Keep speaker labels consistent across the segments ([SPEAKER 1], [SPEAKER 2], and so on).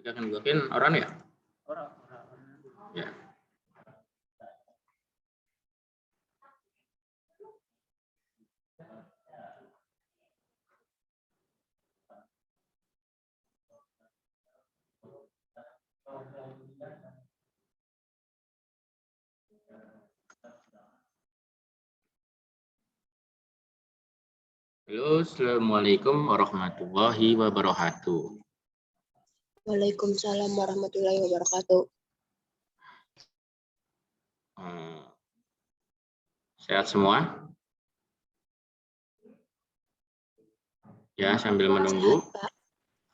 [SPEAKER 1] Kita akan buatin orang ya?
[SPEAKER 2] Orang.
[SPEAKER 1] Ya. Halo, assalamualaikum warahmatullahi wabarakatuh.
[SPEAKER 3] Waalaikumsalam warahmatullahi wabarakatuh.
[SPEAKER 1] Sehat semua? Ya, sambil menunggu.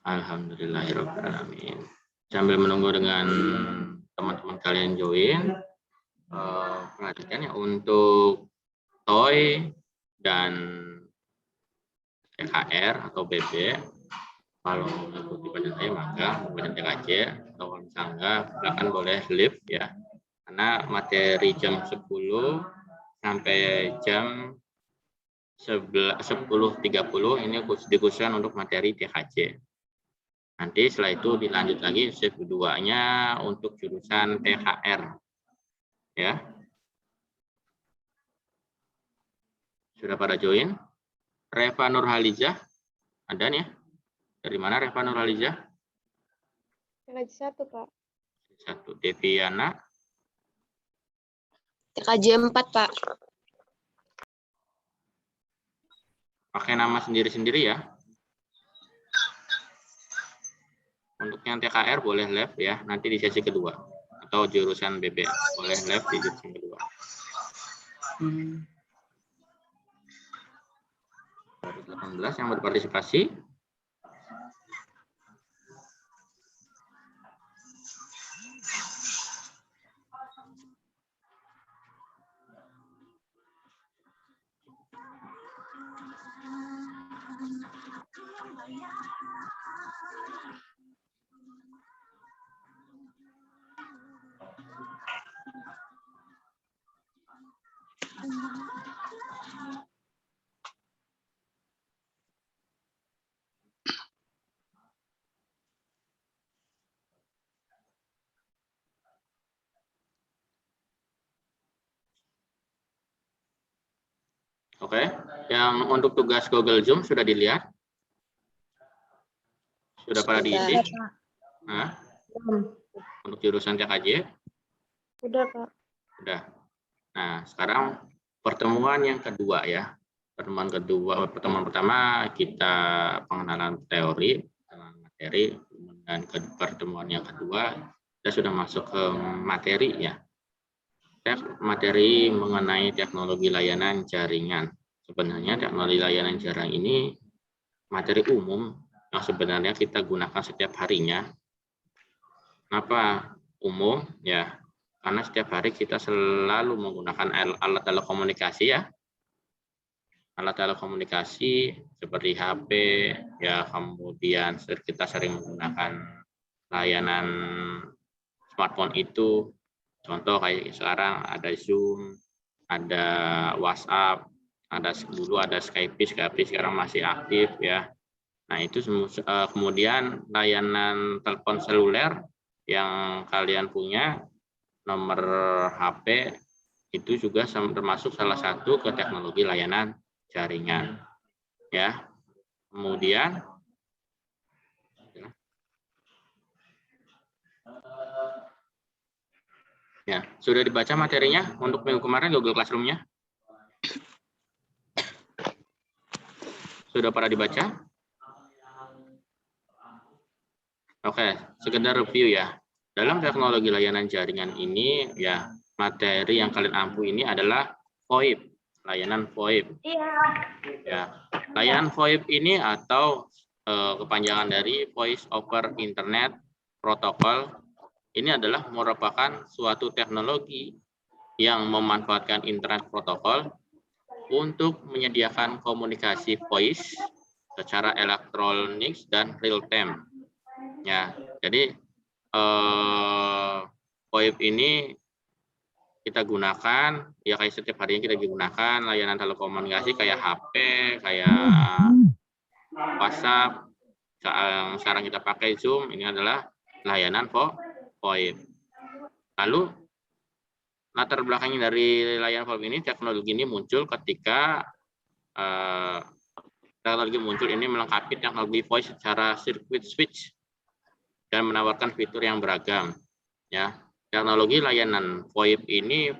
[SPEAKER 1] Alhamdulillahirrahmanirrahim. Sambil menunggu dengan teman-teman kalian join, perhatikan ya untuk TOY dan TKR atau BB. Kalau mengikuti pelajaran saya maka pelajaran TKJ atau kalau misalnya silakan boleh live ya. Karena materi jam 10 sampai jam 10.30 ini dikhususkan untuk materi TKJ. Nanti setelah itu dilanjut lagi shift keduanya untuk jurusan TKR. Ya. Sudah pada join? Reva Nurhalizah ada nih ya? Dari mana Reva Nurhalizah?
[SPEAKER 4] TKJ 1, Pak.
[SPEAKER 1] 1. Deviana?
[SPEAKER 3] TKJ 4, Pak.
[SPEAKER 1] Pakai nama sendiri-sendiri ya. Untuk yang TKR boleh live ya, nanti di sesi kedua. Atau jurusan BB boleh live di sesi kedua. 18 yang berpartisipasi. Oke, yang untuk tugas Google Zoom sudah dilihat? Sudah pada diisi? Nah, untuk jurusan TKJ?
[SPEAKER 4] Udah, Pak.
[SPEAKER 1] Sudah. Nah, sekarang pertemuan yang kedua ya. Pertemuan pertama kita pengenalan teori, pengenalan materi, dan pertemuan yang kedua kita sudah masuk ke materi ya. Materi mengenai teknologi layanan jaringan. Sebenarnya teknologi layanan jaringan ini materi umum yang sebenarnya kita gunakan setiap harinya. Kenapa umum? Ya, karena setiap hari kita selalu menggunakan alat telekomunikasi ya. Alat telekomunikasi seperti HP, ya kemudian kita sering menggunakan layanan smartphone itu. Contoh kayak sekarang ada Zoom, ada WhatsApp, dulu ada Skype sekarang masih aktif ya. Nah itu kemudian layanan telepon seluler yang kalian punya, nomor HP itu juga termasuk salah satu ke teknologi layanan jaringan ya. Kemudian ya, sudah dibaca materinya untuk minggu kemarin Google Classroom-nya? Sudah pada dibaca? Oke, sekedar review ya. Dalam teknologi layanan jaringan ini ya, materi yang kalian ampu ini adalah VoIP, layanan VoIP.
[SPEAKER 4] Iya.
[SPEAKER 1] Ya, layanan VoIP ini atau kepanjangan dari Voice over Internet Protocol. Ini adalah merupakan suatu teknologi yang memanfaatkan internet protokol untuk menyediakan komunikasi voice secara elektronik dan real time. Ya, jadi VoIP ini kita gunakan ya kayak setiap harinya kita gunakan layanan telekomunikasi kayak HP, kayak WhatsApp. Sekarang kita pakai Zoom, ini adalah layanan VoIP. Lalu latar belakangnya dari layanan VoIP ini, teknologi ini muncul ketika ini melengkapi teknologi voice secara circuit switch dan menawarkan fitur yang beragam. Ya, teknologi layanan VoIP ini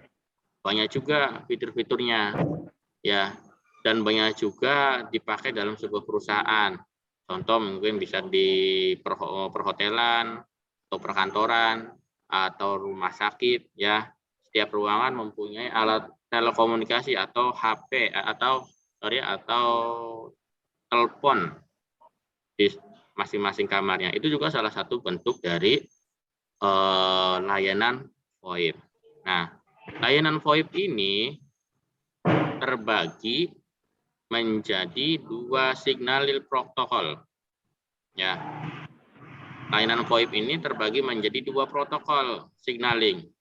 [SPEAKER 1] banyak juga fitur-fiturnya, ya, dan banyak juga dipakai dalam sebuah perusahaan. Contoh mungkin bisa di perhotelan atau perkantoran atau rumah sakit, ya. Setiap ruangan mempunyai alat telekomunikasi atau HP atau telepon di masing-masing kamarnya. Itu juga salah satu bentuk dari layanan VoIP. Nah, layanan VoIP ini terbagi menjadi dua signalil protokol. Ya, layanan VoIP ini terbagi menjadi dua protokol signaling.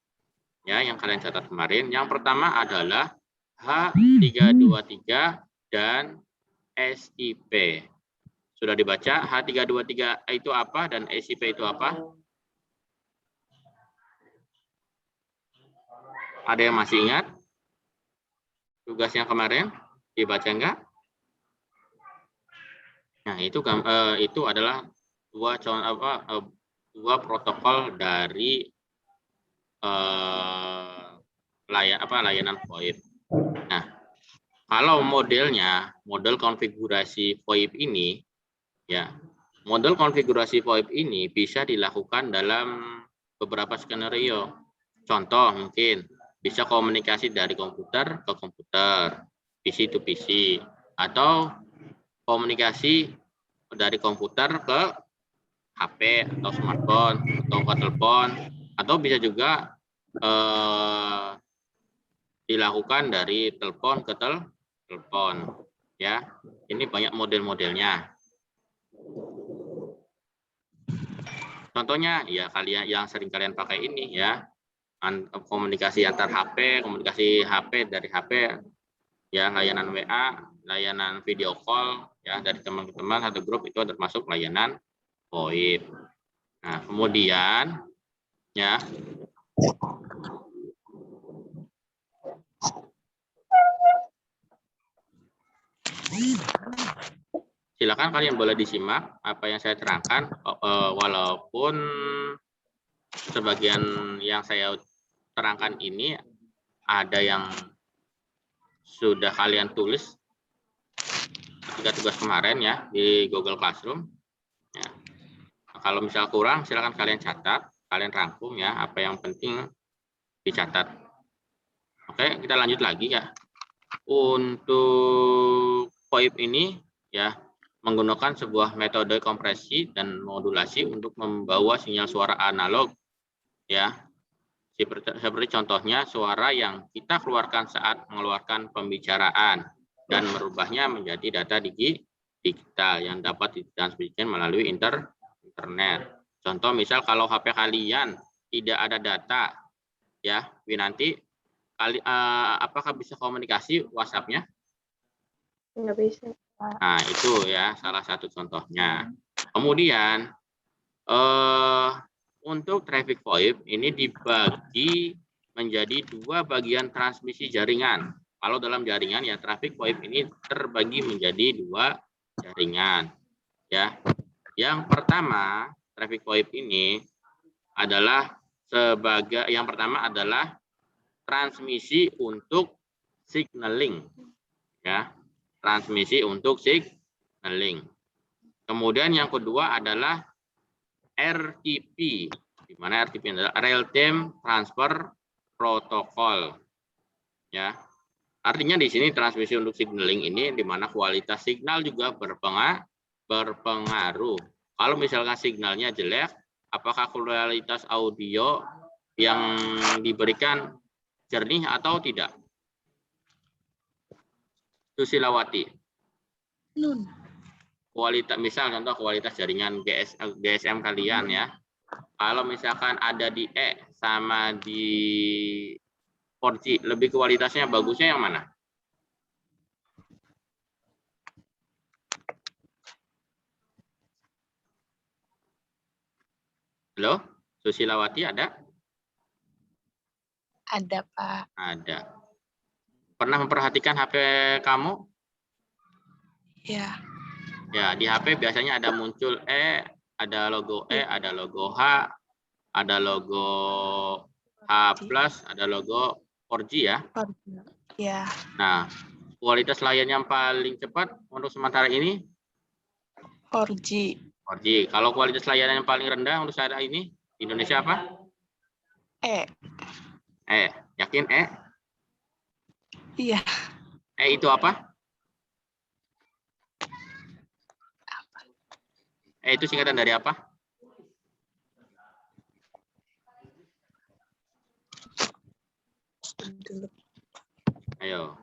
[SPEAKER 1] Ya, yang kalian catat kemarin. Yang pertama adalah H323 dan SIP. Sudah dibaca H323 itu apa dan SIP itu apa? Ada yang masih ingat? Tugasnya kemarin dibaca enggak? Nah, itu adalah dua protokol dari layanan VoIP. Nah, kalau model konfigurasi VoIP ini, ya, model konfigurasi VoIP ini bisa dilakukan dalam beberapa skenario. Contoh mungkin bisa komunikasi dari komputer ke komputer, PC to PC, atau komunikasi dari komputer ke HP atau smartphone atau ke telepon, atau bisa juga dilakukan dari telepon ke telepon, ya. Ini banyak model-modelnya. Contohnya ya kalian yang sering kalian pakai ini, ya, komunikasi antar HP, komunikasi HP dari HP, ya, layanan WA, layanan video call, ya, dari teman-teman satu grup, itu termasuk layanan VoIP. Nah, kemudian, ya, silakan kalian boleh disimak apa yang saya terangkan, walaupun sebagian yang saya terangkan ini ada yang sudah kalian tulis ketika tugas kemarin, ya, di Google Classroom. Ya. Nah, kalau misal kurang, silakan kalian catat, kalian rangkum, ya, apa yang penting dicatat. Oke, kita lanjut lagi, ya. Untuk VoIP ini, ya, menggunakan sebuah metode kompresi dan modulasi untuk membawa sinyal suara analog, ya, seperti contohnya suara yang kita keluarkan saat mengeluarkan pembicaraan dan merubahnya menjadi data digital yang dapat ditransmisikan melalui internet. Contoh misal kalau HP kalian tidak ada data, ya, Winanti, apakah bisa komunikasi WhatsApp-nya?
[SPEAKER 4] Nggak bisa.
[SPEAKER 1] Nah, itu, ya, salah satu contohnya. Kemudian untuk traffic VoIP ini dibagi menjadi dua bagian transmisi jaringan. Kalau dalam jaringan, ya, traffic VoIP ini terbagi menjadi dua jaringan, ya. Yang pertama, traffic VoIP ini adalah yang pertama adalah transmisi untuk signaling, ya. Transmisi untuk signaling. Kemudian yang kedua adalah RTP, di mana RTP adalah real time transfer protocol, ya. Artinya di sini transmisi untuk signaling ini di mana kualitas signal juga berpengaruh. Kalau misalkan signalnya jelek, apakah kualitas audio yang diberikan jernih atau tidak? Susilawati. Kualitas, misal contoh kualitas jaringan GSM kalian, ya. Kalau misalkan ada di sama di 4G, lebih kualitasnya bagusnya yang mana? Halo, Susilawati ada?
[SPEAKER 3] Ada, Pak.
[SPEAKER 1] Ada. Pernah memperhatikan HP kamu?
[SPEAKER 3] Ya.
[SPEAKER 1] Ya, di HP biasanya ada muncul ada logo ada logo H, ada logo H+, ada logo 4G ya.
[SPEAKER 3] Ya.
[SPEAKER 1] Nah, kualitas layar yang paling cepat untuk sementara ini
[SPEAKER 3] 4G.
[SPEAKER 1] 4G. Kalau kualitas layanan yang paling rendah untuk saat ini di Indonesia apa? Yakin
[SPEAKER 3] Iya.
[SPEAKER 1] Itu apa? Itu singkatan dari apa? Ayo.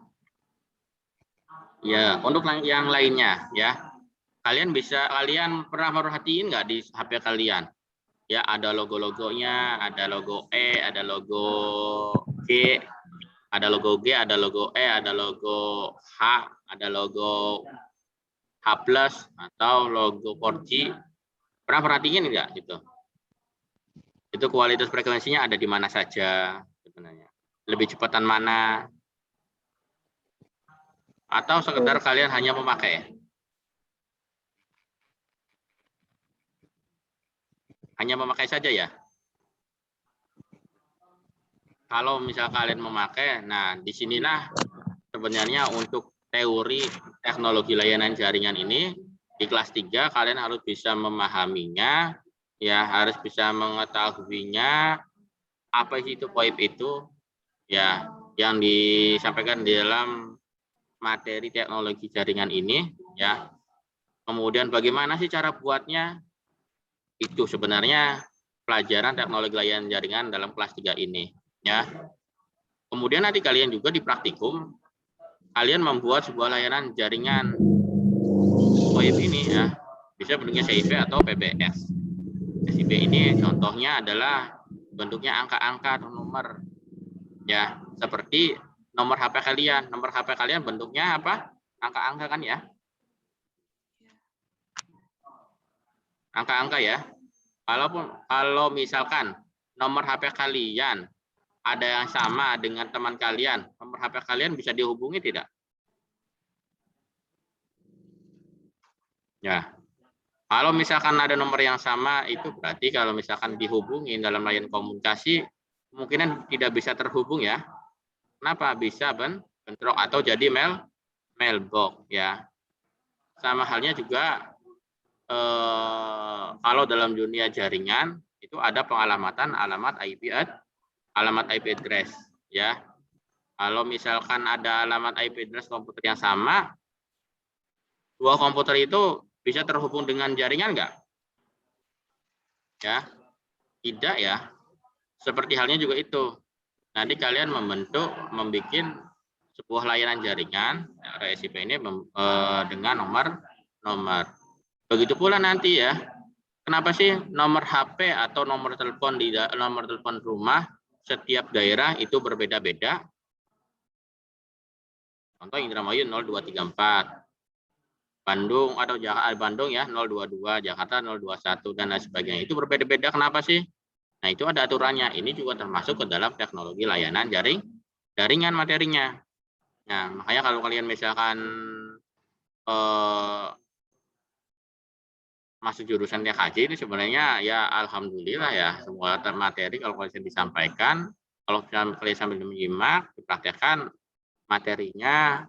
[SPEAKER 1] Ya, untuk yang lainnya ya. Kalian pernah merhatiin nggak di HP kalian? Ya, ada logo-logonya, ada logo ada logo G, ada logo G, ada logo ada logo H, ada logo H+ atau logo 4G. Pernah perhatiin nggak gitu? Itu kualitas frekuensinya ada di mana saja sebenarnya. Lebih cepatan mana? Atau sekedar kalian hanya memakai? Hanya memakai saja ya? Kalau misal kalian memakai, nah disinilah sebenarnya untuk teori teknologi layanan jaringan ini di kelas 3 kalian harus bisa memahaminya, ya harus bisa mengetahuinya apa itu VoIP itu, ya yang disampaikan di dalam materi teknologi jaringan ini, ya. Kemudian bagaimana sih cara buatnya? Itu sebenarnya pelajaran teknologi layanan jaringan dalam kelas 3 ini, ya. Kemudian nanti kalian juga di praktikum kalian membuat sebuah layanan jaringan VoIP ini ya, bisa bentuknya SIP atau PBX. SIP ini contohnya adalah bentuknya angka-angka atau nomor, ya seperti nomor HP kalian. Nomor HP kalian bentuknya apa? Angka-angka kan ya? Angka-angka ya. Kalau misalkan nomor HP kalian ada yang sama dengan teman kalian, nomor HP kalian bisa dihubungi tidak? Ya. Kalau misalkan ada nomor yang sama, itu berarti kalau misalkan dihubungi dalam layanan komunikasi, kemungkinan tidak bisa terhubung ya. Kenapa? Bisa bentrok atau jadi mailbox ya. Sama halnya juga kalau dalam dunia jaringan itu ada pengalamatan alamat IP address ya. Kalau misalkan ada alamat IP address komputer yang sama, dua komputer itu bisa terhubung dengan jaringan enggak? Ya, tidak ya. Seperti halnya juga itu. Nanti kalian membuat sebuah layanan jaringan RSIP ini dengan nomor. Begitu pula nanti ya. Kenapa sih nomor HP atau nomor telepon rumah setiap daerah itu berbeda-beda? Contoh Indramayu 0234. Bandung atau Bandung ya 022, Jakarta 021 dan lain sebagainya. Itu berbeda-beda kenapa sih? Nah, itu ada aturannya. Ini juga termasuk ke dalam teknologi layanan jaringan materinya. Nah, makanya kalau kalian misalkan masuk jurusan TKJ ini sebenarnya ya alhamdulillah ya semua materi kalau kalian disampaikan, kalau kalian sambil menyimak, dipraktekkan materinya,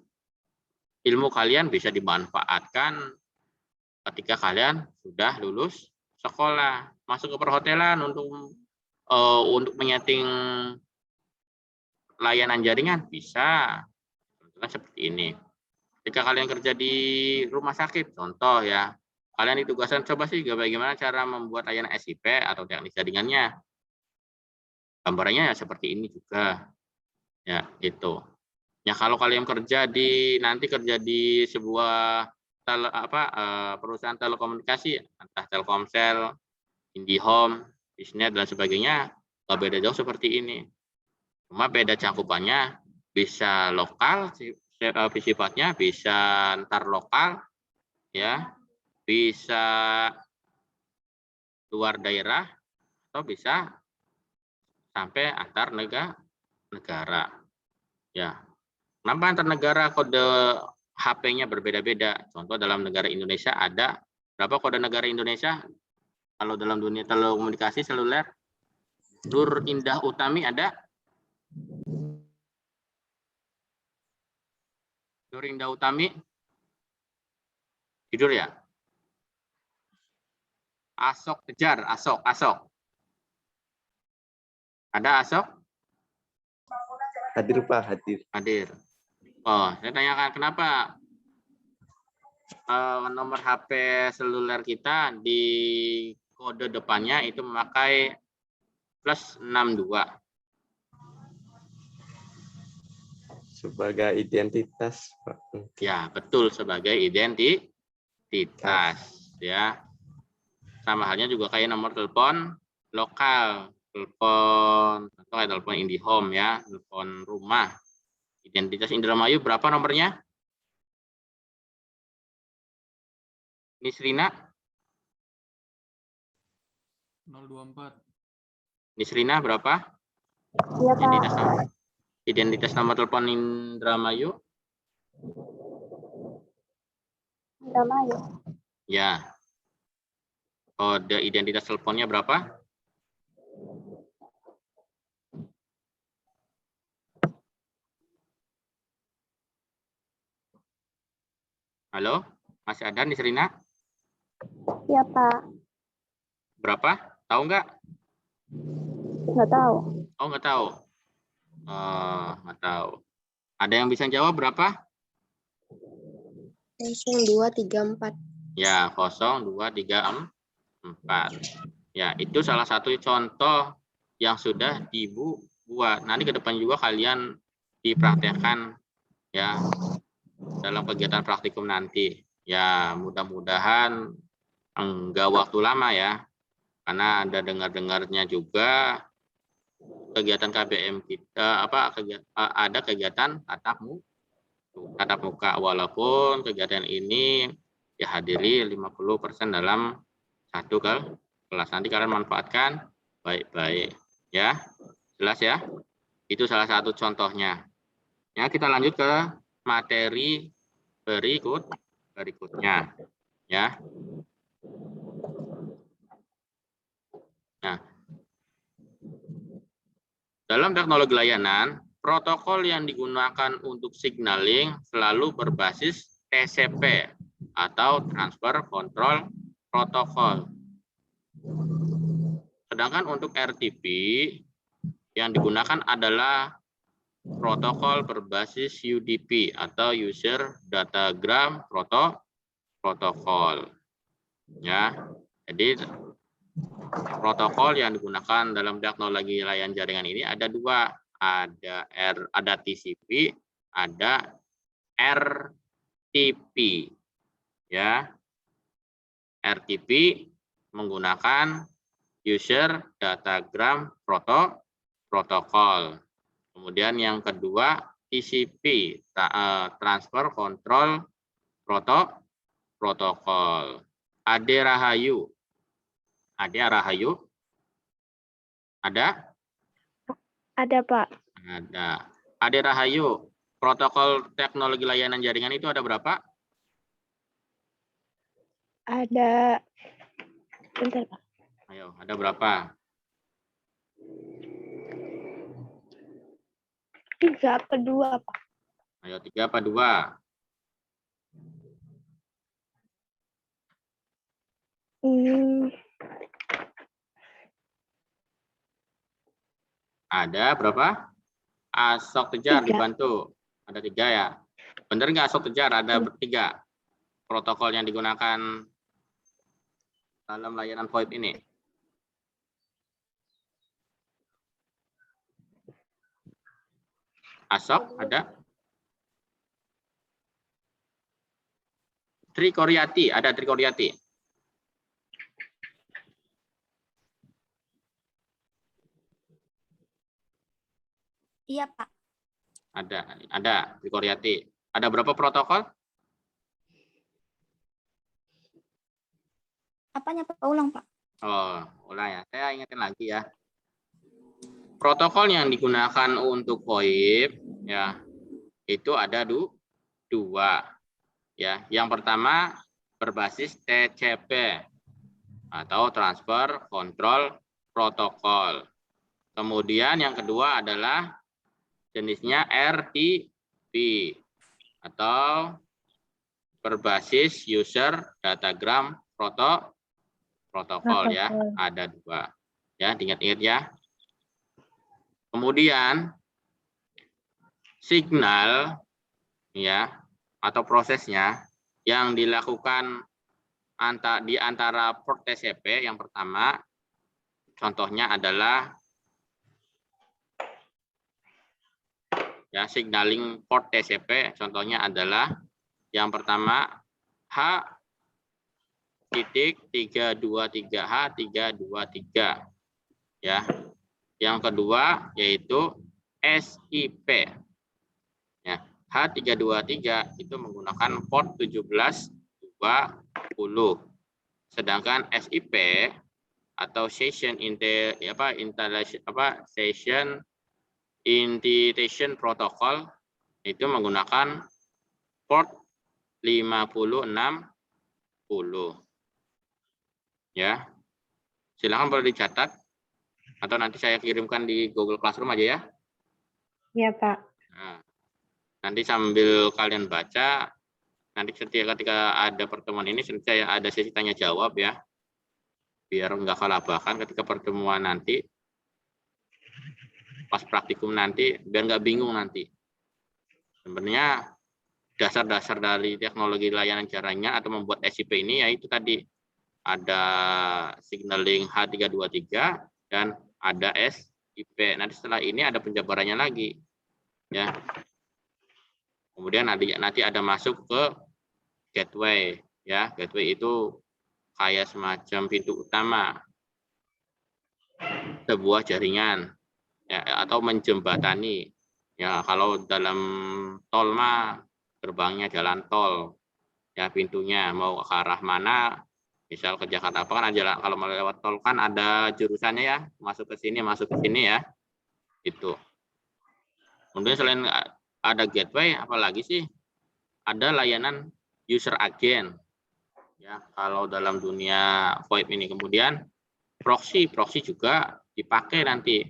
[SPEAKER 1] ilmu kalian bisa dimanfaatkan ketika kalian sudah lulus sekolah, masuk ke perhotelan untuk menyeting layanan jaringan bisa, contohnya seperti ini. Ketika kalian kerja di rumah sakit, contoh ya, kalian ditugaskan coba sih bagaimana cara membuat layanan SIP atau teknik jaringannya. Gambarnya ya seperti ini juga, ya itu. Ya kalau kalian nanti kerja di sebuah perusahaan telekomunikasi, entah Telkomsel, IndiHome, Bisnet dan sebagainya, nggak beda jauh seperti ini. Cuma beda cakupannya, bisa lokal sifatnya, bisa antar lokal, ya, bisa luar daerah atau bisa sampai antar negara. Ya. Kenapa antar negara kode HP-nya berbeda-beda? Contoh dalam negara Indonesia ada berapa kode negara Indonesia? Kalau dalam dunia telekomunikasi seluler, Nur Indah Utami ada? Nur Indah Utami? Tidur ya? Asok Tejar, Asok. Ada Asok?
[SPEAKER 2] Hadir Pak, hadir.
[SPEAKER 1] Hadir. Oh, saya tanyakan kenapa nomor HP seluler kita di kode depannya itu memakai plus 62.
[SPEAKER 2] Sebagai identitas, Pak.
[SPEAKER 1] Ya, betul, sebagai identitas. Ya. Sama halnya juga kayak nomor telepon lokal. Telepon, atau kayak telepon IndiHome ya, telepon rumah. Identitas Indramayu berapa nomornya? Nisrina?
[SPEAKER 5] 024.
[SPEAKER 1] Nisrina berapa?
[SPEAKER 4] Iya,
[SPEAKER 1] Identitas
[SPEAKER 4] Pak.
[SPEAKER 1] nomor, identitas nomor telepon Indramayu?
[SPEAKER 4] Indramayu.
[SPEAKER 1] Ya. Kode identitas teleponnya berapa? Halo? Masih ada Nisrina?
[SPEAKER 4] Iya, Pak.
[SPEAKER 1] Berapa? Tahu nggak?
[SPEAKER 4] Nggak tahu.
[SPEAKER 1] Oh, nggak tahu. Nggak tahu. Ada yang bisa jawab berapa?
[SPEAKER 4] 0234.
[SPEAKER 1] Ya, 0234. Ya, itu salah satu contoh yang sudah dibuat. Nanti ke depan juga kalian dipraktekkan ya dalam kegiatan praktikum nanti. Ya, mudah-mudahan enggak waktu lama ya. Karena ada dengar-dengarnya juga kegiatan KBM kita ada kegiatan tatap muka walaupun kegiatan ini ya hadiri 50% dalam satu kelas. Nanti kalian manfaatkan baik-baik ya. Jelas ya? Itu salah satu contohnya. Ya, kita lanjut ke materi berikutnya ya. Nah, dalam teknologi layanan, protokol yang digunakan untuk signaling selalu berbasis TCP atau Transfer Control Protocol. Sedangkan untuk RTP yang digunakan adalah protokol berbasis UDP atau User Datagram Protocol. Ya, jadi protokol yang digunakan dalam teknologi layanan jaringan ini ada dua, ada TCP, ada RTP. Ya, RTP menggunakan User Datagram Protocol. Kemudian yang kedua TCP, Transfer Control Protocol. Ade Rahayu. Ada?
[SPEAKER 4] Ada, Pak.
[SPEAKER 1] Ada. Ade Rahayu, protokol teknologi layanan jaringan itu ada berapa?
[SPEAKER 4] Ada. Bentar, Pak.
[SPEAKER 1] Ayo, ada berapa?
[SPEAKER 4] 3 apa 2, Pak?
[SPEAKER 1] Ayo, 3 apa 2? Ada berapa? Asok Tejar
[SPEAKER 4] 3.
[SPEAKER 1] dibantu. Ada 3 ya. Benar nggak Asok Tejar? Ada 3 protokol yang digunakan dalam layanan VoIP ini. Asok ada? Trikoryati, ada Trikoryati.
[SPEAKER 6] Iya, Pak.
[SPEAKER 1] Ada Trikoryati. Ada berapa protokol?
[SPEAKER 6] Apanya, Pak? Ulang, Pak.
[SPEAKER 1] Oh, ulang ya. Saya ingatkan lagi ya. Protokol yang digunakan untuk VoIP ya, itu ada dua ya. Yang pertama berbasis TCP atau Transfer Control Protocol. Kemudian yang kedua adalah jenisnya RTP atau berbasis User Datagram Protokol ya. Ada dua. Ya, diingat-ingat ya. Kemudian signal ya atau prosesnya yang dilakukan di antara port TCP yang pertama contohnya adalah ya signaling port TCP contohnya adalah yang pertama H.323H323 ya. Yang kedua yaitu SIP. Ya, H323 itu menggunakan port 1720. Sedangkan SIP atau Session Integration Protocol itu menggunakan port 5060. Ya. Silakan boleh dicatat atau nanti saya kirimkan di Google Classroom aja ya.
[SPEAKER 4] Iya, Pak.
[SPEAKER 1] Nah, nanti sambil kalian baca, nanti ketika ada pertemuan ini, saya ada sesi tanya jawab ya, biar nggak kelabakan ketika pertemuan nanti, pas praktikum nanti, biar nggak bingung nanti. Sebenarnya dasar-dasar dari teknologi layanan jaringan atau membuat SIP ini yaitu tadi ada signaling H323 dan ada SIP. Nanti setelah ini ada penjabarannya lagi, ya. Kemudian nanti ada masuk ke gateway, ya. Gateway itu kayak semacam pintu utama sebuah jaringan, ya, atau menjembatani. Ya, kalau dalam tol mah gerbangnya jalan tol, ya pintunya mau ke arah mana. Misal ke Jakarta apa kan ada, kalau mau lewat tol kan ada jurusannya ya, masuk ke sini ya, itu. Kemudian selain ada gateway, apalagi sih ada layanan user agent, ya kalau dalam dunia VoIP ini. Kemudian proxy juga dipakai nanti,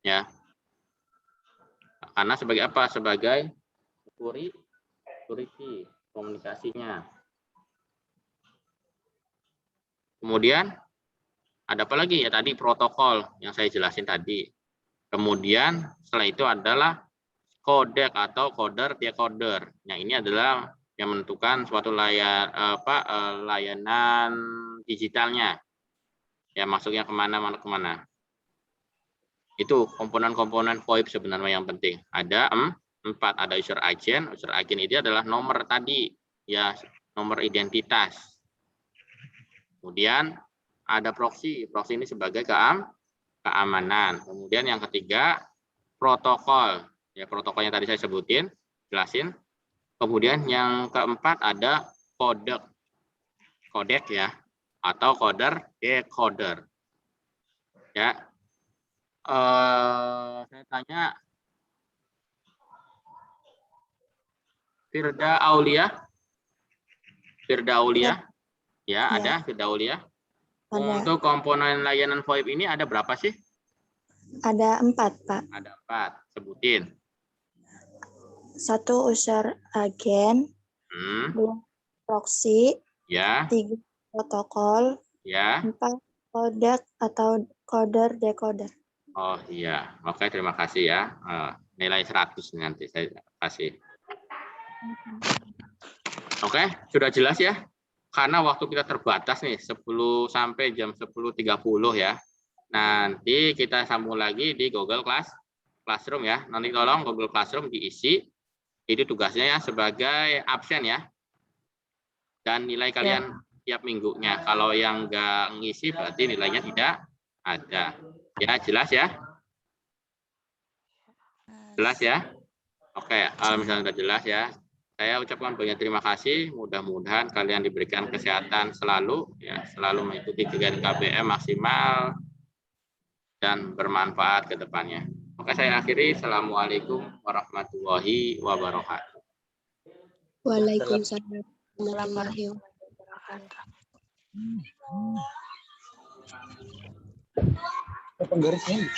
[SPEAKER 1] ya, karena sebagai apa? Sebagai security komunikasinya. Kemudian ada apa lagi ya tadi protokol yang saya jelasin tadi. Kemudian setelah itu adalah codec atau coder decoder. Yang ini adalah yang menentukan suatu layanan digitalnya. Ya masuknya kemana. Itu komponen-komponen VoIP sebenarnya yang penting. Ada 4, ada user agent. User agent itu adalah nomor tadi, ya nomor identitas. Kemudian ada proxy ini sebagai keamanan. Kemudian yang ketiga protokol, ya protokolnya tadi saya jelasin. Kemudian yang keempat ada codec ya, atau coder decoder. Ya, saya tanya Firda Aulia. Ya, ada Firda Aulia. Untuk komponen layanan VoIP ini ada berapa sih?
[SPEAKER 7] Ada 4, Pak.
[SPEAKER 1] Ada 4, sebutin.
[SPEAKER 7] 1 user agent, 2 proxy,
[SPEAKER 1] ya.
[SPEAKER 7] 3 protokol,
[SPEAKER 1] ya.
[SPEAKER 7] 4 codec atau coder decoder.
[SPEAKER 1] Oh iya, oke terima kasih ya. Nilai 100 nanti saya kasih. Oke, sudah jelas ya? Karena waktu kita terbatas nih, 10 sampai jam 10.30 ya. Nanti kita sambung lagi di Google Classroom ya. Nanti tolong Google Classroom diisi. Itu tugasnya ya sebagai absen ya. Dan nilai kalian tiap minggunya. Kalau yang nggak ngisi berarti nilainya tidak ada. Ya, jelas ya? Jelas ya? Oke, kalau misalnya sudah jelas ya, Saya ucapkan banyak terima kasih. Mudah-mudahan kalian diberikan kesehatan selalu, ya, selalu mengikuti kegiatan KBM maksimal dan bermanfaat ke depannya. Maka saya akhiri. Assalamualaikum warahmatullahi wabarakatuh.
[SPEAKER 7] Waalaikumsalam warahmatullahi
[SPEAKER 3] Wabarakatuh.
[SPEAKER 8] Apa garisnya?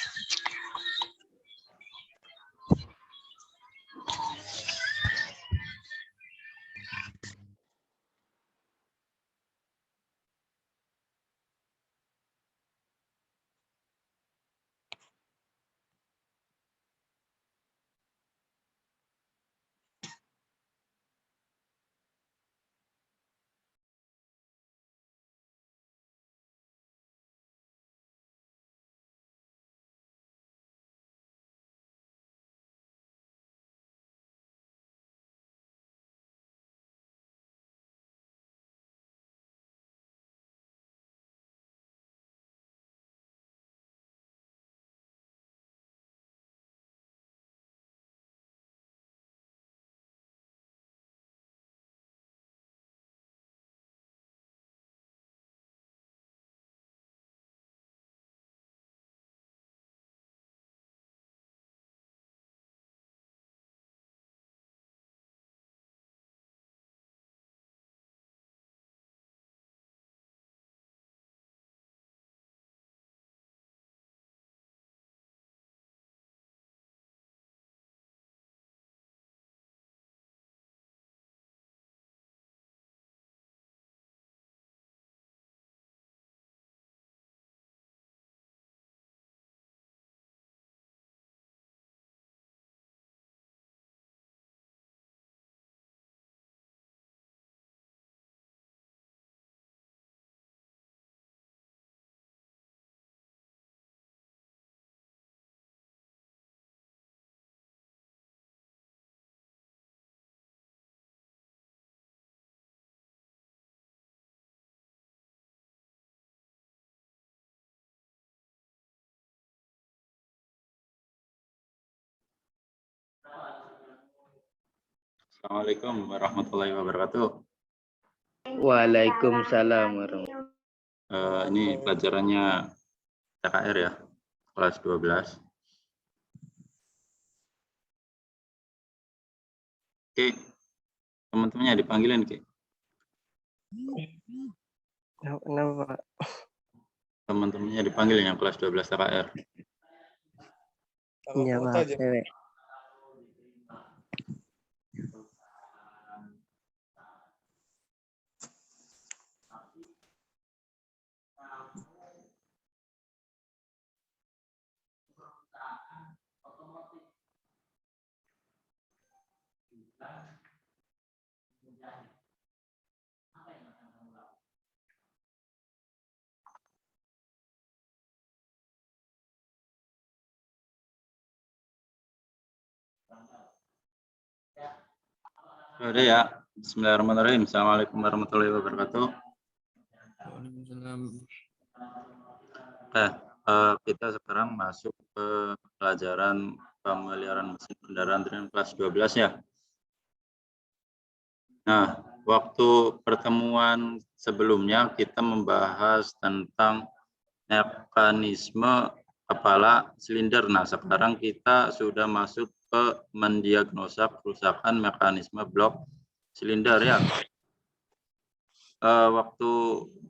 [SPEAKER 1] Assalamualaikum warahmatullahi wabarakatuh.
[SPEAKER 9] Waalaikumsalam warahmatullahi.
[SPEAKER 1] Ini pelajarannya KKR ya, kelas 12. Oke, teman-temannya dipanggilin, Ki.
[SPEAKER 2] Kenapa, Pak?
[SPEAKER 1] Teman-temannya dipanggil yang kelas 12 KKR.
[SPEAKER 2] Iya, Pak. Cewek.
[SPEAKER 1] Udah ya. Bismillahirrahmanirrahim. Assalamualaikum warahmatullahi wabarakatuh.
[SPEAKER 5] Waalaikumsalam.
[SPEAKER 1] Kita sekarang masuk ke pelajaran pemeliharaan mesin kendaraan dengan kelas 12 ya. Nah, waktu pertemuan sebelumnya kita membahas tentang mekanisme kepala silinder. Nah, sekarang kita sudah masuk ke mendiagnosa kerusakan mekanisme blok silinder ya. Waktu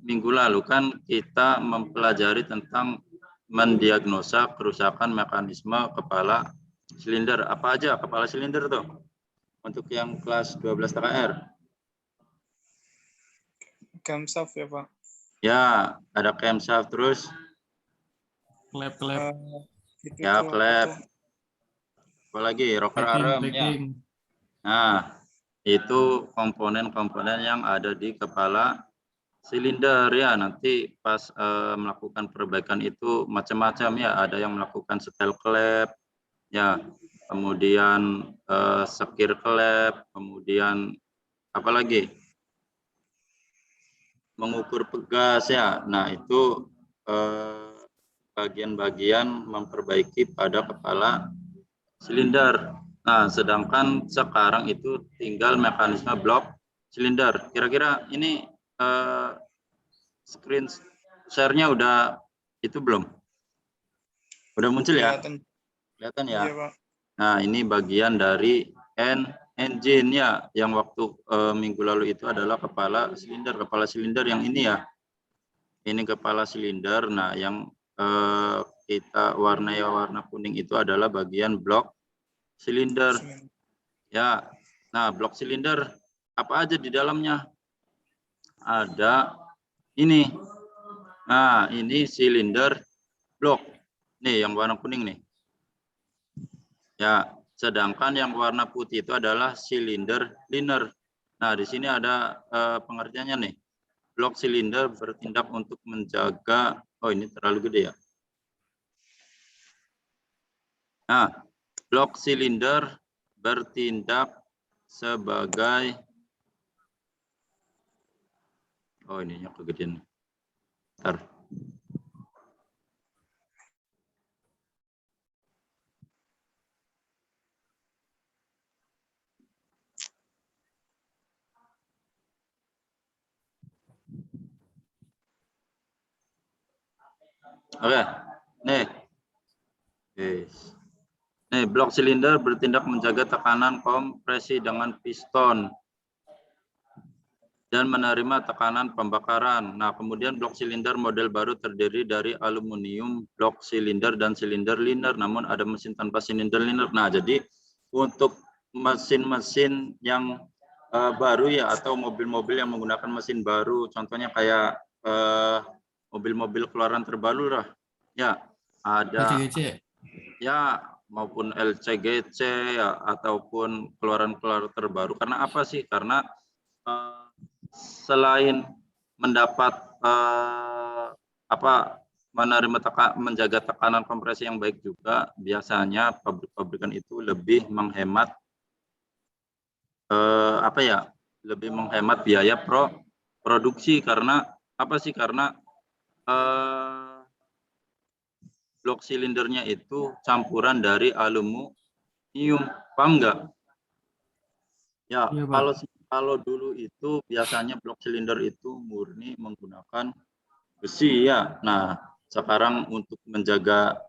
[SPEAKER 1] minggu lalu kan kita mempelajari tentang mendiagnosa kerusakan mekanisme kepala silinder. Apa aja kepala silinder tuh? Untuk yang kelas 12 TKR.
[SPEAKER 8] Camshaft ya, Pak.
[SPEAKER 1] Ya, ada camshaft terus.
[SPEAKER 5] Klep.
[SPEAKER 1] Ya, klep. Apalagi rocker arm ya. Nah, itu komponen-komponen yang ada di kepala silinder ya. Nanti pas melakukan perbaikan itu macam-macam ya. Ada yang melakukan setel klep ya, kemudian sekir klep, kemudian apalagi mengukur pegas ya. Nah, itu bagian-bagian memperbaiki pada kepala silinder.
[SPEAKER 9] Nah, sedangkan sekarang itu tinggal mekanisme blok silinder. Kira-kira ini screen share-nya udah itu belum? Udah muncul ya?
[SPEAKER 8] Kelihatan.
[SPEAKER 9] Kelihatan ya?
[SPEAKER 8] Iya, Pak.
[SPEAKER 9] Nah, ini bagian dari engine ya, yang waktu minggu lalu itu adalah kepala silinder yang ini ya. Ini kepala silinder. Nah, yang kita warna kuning itu adalah bagian blok silinder. Ya. Nah, blok silinder apa aja di dalamnya? Ada ini. Nah, ini silinder blok. Nih, yang warna kuning nih. Ya, sedangkan yang warna putih itu adalah silinder liner. Nah, di sini ada pengertiannya nih. Blok silinder bertindak untuk menjaga, oh ini terlalu gede ya. Nah, blok silinder bertindak sebagai, oh ininya kegedean. Bentar. Oke, nih. Nih, blok silinder bertindak menjaga tekanan kompresi dengan piston dan menerima tekanan pembakaran. Nah, kemudian blok silinder model baru terdiri dari aluminium, blok silinder, dan silinder liner. Namun ada mesin tanpa silinder liner. Nah, jadi untuk mesin-mesin yang baru ya, atau mobil-mobil yang menggunakan mesin baru, contohnya kayak mobil-mobil keluaran terbaru lah. Ya, ada
[SPEAKER 5] LCGC.
[SPEAKER 9] ya, maupun LCGC ya, ataupun keluaran-keluaran terbaru. Karena apa sih? Karena selain mendapat menjaga tekanan kompresi yang baik juga, biasanya pabrik-pabrikan itu lebih menghemat lebih menghemat biaya produksi. Karena apa sih? Karena blok silindernya itu campuran dari aluminium, paham nggak? Ya,
[SPEAKER 5] Iya, Pak.
[SPEAKER 9] kalau dulu itu biasanya blok silinder itu murni menggunakan besi ya. Nah, sekarang untuk menjaga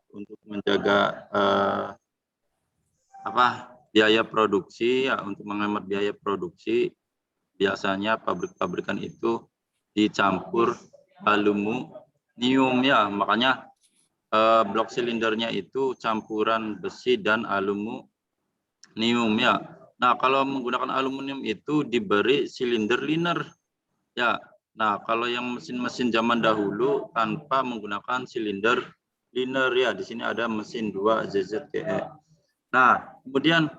[SPEAKER 9] biaya produksi ya, untuk menghemat biaya produksi, biasanya pabrik-pabrikan itu dicampur aluminium ya. Makanya blok silindernya itu campuran besi dan aluminium ya. Nah, kalau menggunakan aluminium itu diberi silinder liner ya. Nah, kalau yang mesin-mesin zaman dahulu tanpa menggunakan silinder liner ya. Di sini ada mesin 2 ZZTE. Nah, kemudian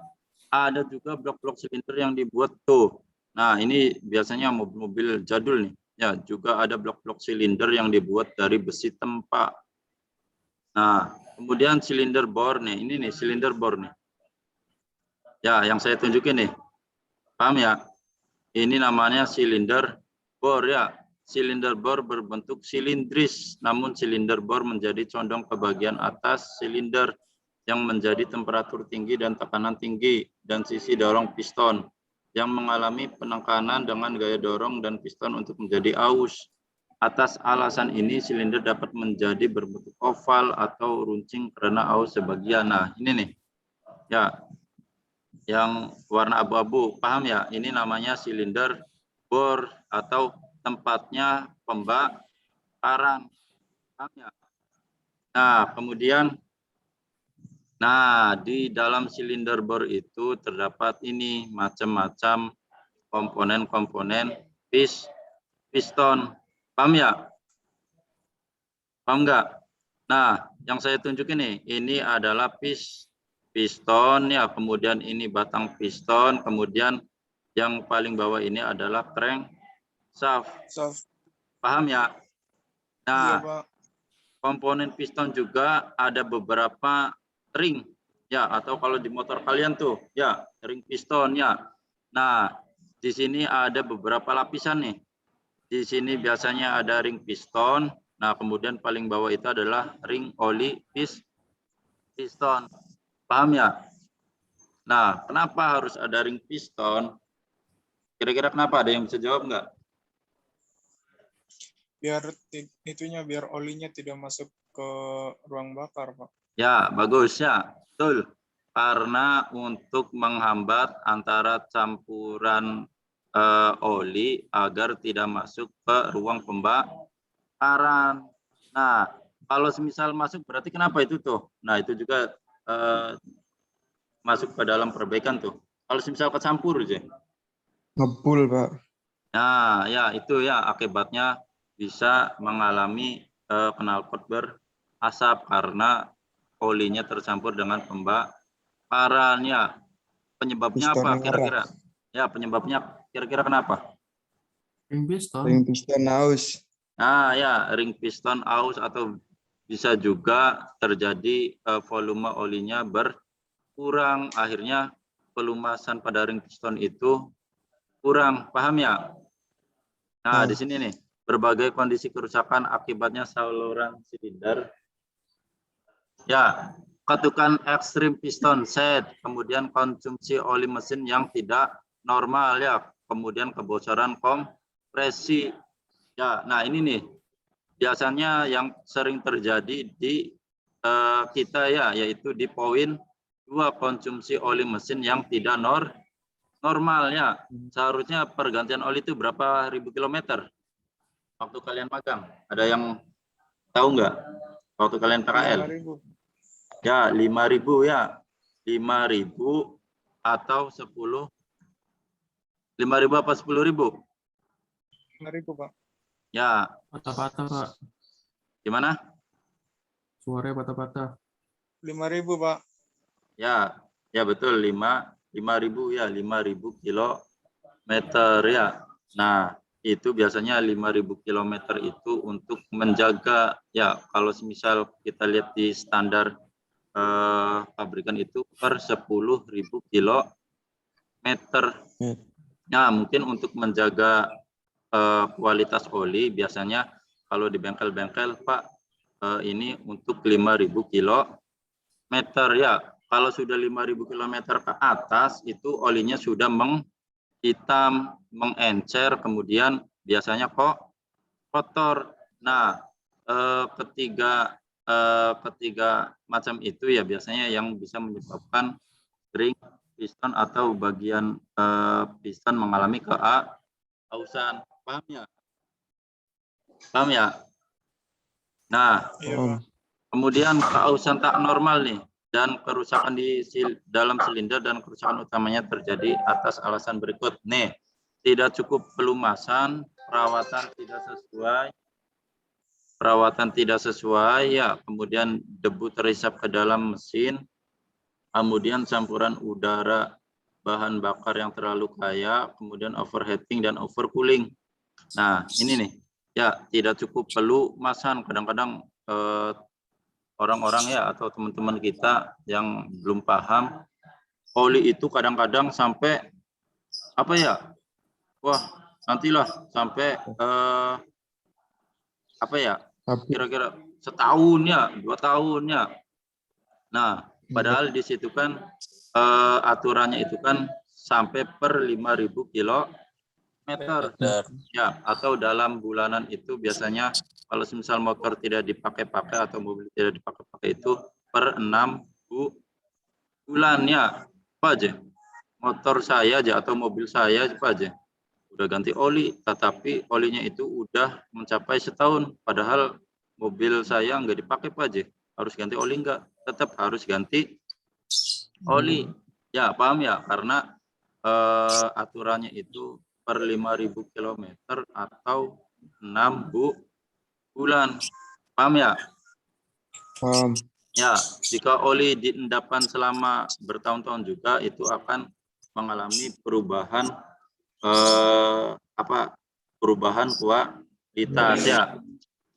[SPEAKER 9] ada juga blok-blok silinder yang dibuat tuh. Nah, ini biasanya mobil-mobil jadul nih. Ya, juga ada blok-blok silinder yang dibuat dari besi tempa. Nah, kemudian silinder bor nih. Ini nih silinder bor nih. Ya, yang saya tunjukin nih. Paham ya? Ini namanya silinder bor ya. Silinder bor berbentuk silindris, namun silinder bor menjadi condong ke bagian atas silinder yang menjadi temperatur tinggi dan tekanan tinggi, dan sisi dorong piston yang mengalami penekanan dengan gaya dorong dan piston untuk menjadi aus. Atas alasan ini silinder dapat menjadi berbentuk oval atau runcing karena aus sebagian. Nah, ini nih. Ya. Yang warna abu-abu, paham ya? Ini namanya silinder bor atau tempatnya pembakaran. Paham ya? Nah, kemudian di dalam silinder bor itu terdapat ini macam-macam komponen-komponen piston. Paham ya? Paham enggak? Nah, yang saya tunjukin nih, ini adalah piston ya, kemudian ini batang piston, kemudian yang paling bawah ini adalah crankshaft. Paham ya? Nah,
[SPEAKER 8] Iya, Pak.
[SPEAKER 9] komponen piston juga ada beberapa ring ya, atau kalau di motor kalian tuh ya, ring piston ya. Nah, di sini ada beberapa lapisan nih. Di sini biasanya ada ring piston. Nah, kemudian paling bawah itu adalah ring oli piston. Paham ya? Nah, kenapa harus ada ring piston? Kira-kira kenapa? Ada yang bisa jawab nggak?
[SPEAKER 8] Biar olinya tidak masuk ke ruang bakar, Pak.
[SPEAKER 9] Ya, bagus ya. Betul. Karena untuk menghambat antara campuran oli agar tidak masuk ke ruang pembakaran. Nah, kalau semisal masuk berarti kenapa itu tuh? Nah, itu juga masuk ke dalam perbaikan tuh. Kalau semisal kecampur aja.
[SPEAKER 8] Ngebul, Pak.
[SPEAKER 9] Nah, ya itu ya akibatnya bisa mengalami knalpot berasap karena olinya tercampur dengan pembakaran. Ya, penyebabnya
[SPEAKER 8] Piston
[SPEAKER 9] apa
[SPEAKER 8] yang
[SPEAKER 9] kira-kira? Ya, penyebabnya kira-kira kenapa?
[SPEAKER 5] Ring piston.
[SPEAKER 8] Ring piston aus.
[SPEAKER 9] Nah, ya ring piston aus atau bisa juga terjadi volume olinya berkurang. Akhirnya pelumasan pada ring piston itu kurang. Paham ya? Nah, di sini nih, berbagai kondisi kerusakan akibatnya saluran silinder. Ya, ketukan ekstrim piston set, kemudian konsumsi oli mesin yang tidak normal ya, kemudian kebocoran kompresi. Ya, nah ini nih, biasanya yang sering terjadi di kita ya, yaitu di poin 2, konsumsi oli mesin yang tidak normal ya. Seharusnya pergantian oli itu berapa ribu kilometer? Waktu kalian magang, ada yang tahu nggak? Waktu kalian PKL?
[SPEAKER 8] 5.000.
[SPEAKER 9] Ya, 5.000 ya. 5.000 atau 10. 5.000 apa 10.000?
[SPEAKER 8] 5.000, Pak.
[SPEAKER 9] Ya.
[SPEAKER 5] Patah-patah, Pak.
[SPEAKER 9] Gimana?
[SPEAKER 5] Suaranya patah-patah.
[SPEAKER 8] 5.000, Pak.
[SPEAKER 9] Ya, ya betul 5.000 ya, 5.000 kilometer ya. Nah, itu biasanya 5.000 kilometer itu untuk menjaga ya, kalau semisal kita lihat di standar pabrikan itu per 10.000 kilometer. Nah, mungkin untuk menjaga kualitas oli biasanya kalau di bengkel-bengkel Pak ini untuk 5.000 kilometer ya. Kalau sudah 5.000 kilometer ke atas itu olinya sudah menghitam, mengencer, kemudian biasanya kok kotor. Nah, ketiga macam itu ya biasanya yang bisa menyebabkan ring piston atau bagian piston mengalami keausan. Paham ya? Paham ya? Nah, kemudian keausan tak normal nih dan kerusakan di dalam silinder dan kerusakan utamanya terjadi atas alasan berikut. Nih, tidak cukup pelumasan, perawatan tidak sesuai ya, kemudian debu terhisap ke dalam mesin, kemudian campuran udara bahan bakar yang terlalu kaya, kemudian overheating dan overcooling. Nah, ini nih, ya tidak cukup pelumasan. Kadang-kadang orang-orang ya atau teman-teman kita yang belum paham, oli itu kadang-kadang sampai apa ya? Wah, nantilah sampai apa ya? Kira-kira setahun ya, 2 tahun ya. Nah, padahal di situ kan aturannya itu kan sampai per 5.000 kilometer ya, atau dalam bulanan itu biasanya kalau misal motor tidak dipakai-pakai atau mobil tidak dipakai-pakai itu per 6 bulan ya. Apa aja? Motor saya aja atau mobil saya apa aja? Udah ganti oli, tetapi olinya itu udah mencapai setahun. Padahal mobil saya nggak dipakai Pak aja. Harus ganti oli enggak? Tetap harus ganti oli. Ya, paham ya? Karena aturannya itu per 5.000 km atau 6 bulan. Paham ya?
[SPEAKER 8] Paham.
[SPEAKER 9] Ya, jika oli diendapkan selama bertahun-tahun juga itu akan mengalami perubahan perubahan kualitas ya.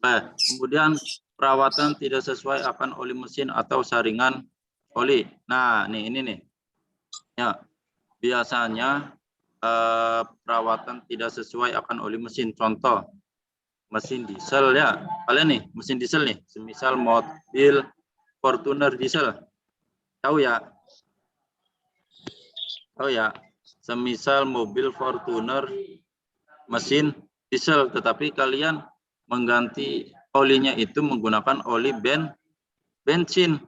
[SPEAKER 9] Nah, kemudian perawatan tidak sesuai akan oli mesin atau saringan oli. Nah, ini nih. Ya, biasanya perawatan tidak sesuai akan oli mesin. Contoh, mesin diesel ya. Kalian nih, mesin diesel nih, semisal mobil Fortuner diesel. Tahu ya? Oh ya, semisal mobil Fortuner mesin diesel, tetapi kalian mengganti olinya itu menggunakan oli bensin,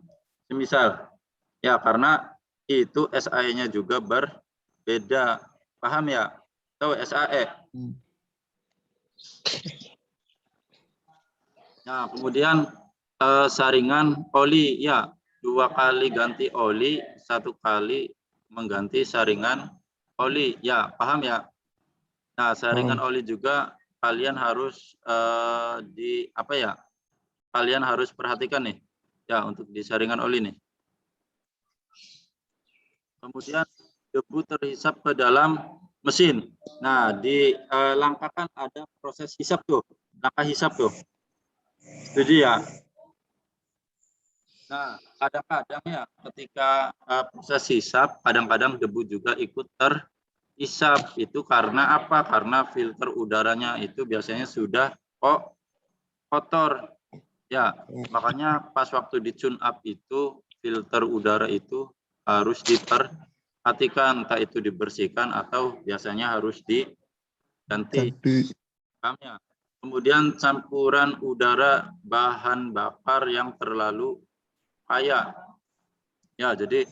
[SPEAKER 9] semisal. Ya, karena itu SAE-nya juga berbeda. Paham ya? Tahu SAE? Nah, kemudian saringan oli, ya, 2 kali ganti oli, 1 kali mengganti saringan oli, ya, paham ya? Nah, saringan oli juga kalian harus kalian harus perhatikan nih, ya, untuk di saringan oli nih. Kemudian debu terhisap ke dalam mesin. Nah, di langkah kan ada proses hisap tuh, langkah hisap tuh. Setuju ya? Nah, kadang-kadang ya ketika proses hisap, kadang-kadang debu juga ikut terhisap. Itu karena apa? Karena filter udaranya itu biasanya sudah kotor. Ya, makanya pas waktu di tune up itu filter udara itu harus diperhatikan, entah itu dibersihkan atau biasanya harus diganti. Ya. Kemudian campuran udara bahan bakar yang terlalu kaya. Ya, jadi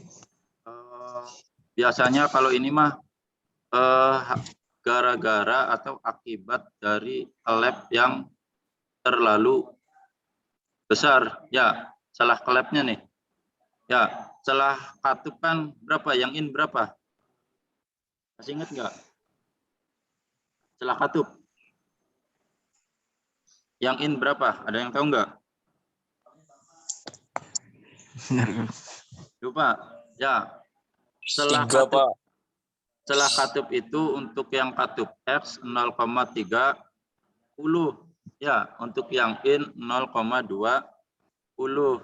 [SPEAKER 9] biasanya kalau ini mah gara-gara atau akibat dari lab yang terlalu besar. Ya, celah klepnya nih. Ya, celah katup kan berapa? Yang in berapa? Masih ingat nggak? Celah katup. Yang in berapa? Ada yang tahu nggak? Lupa. Ya. Celah katup itu untuk yang katup X 0,30. Ya, untuk yang in 0,20.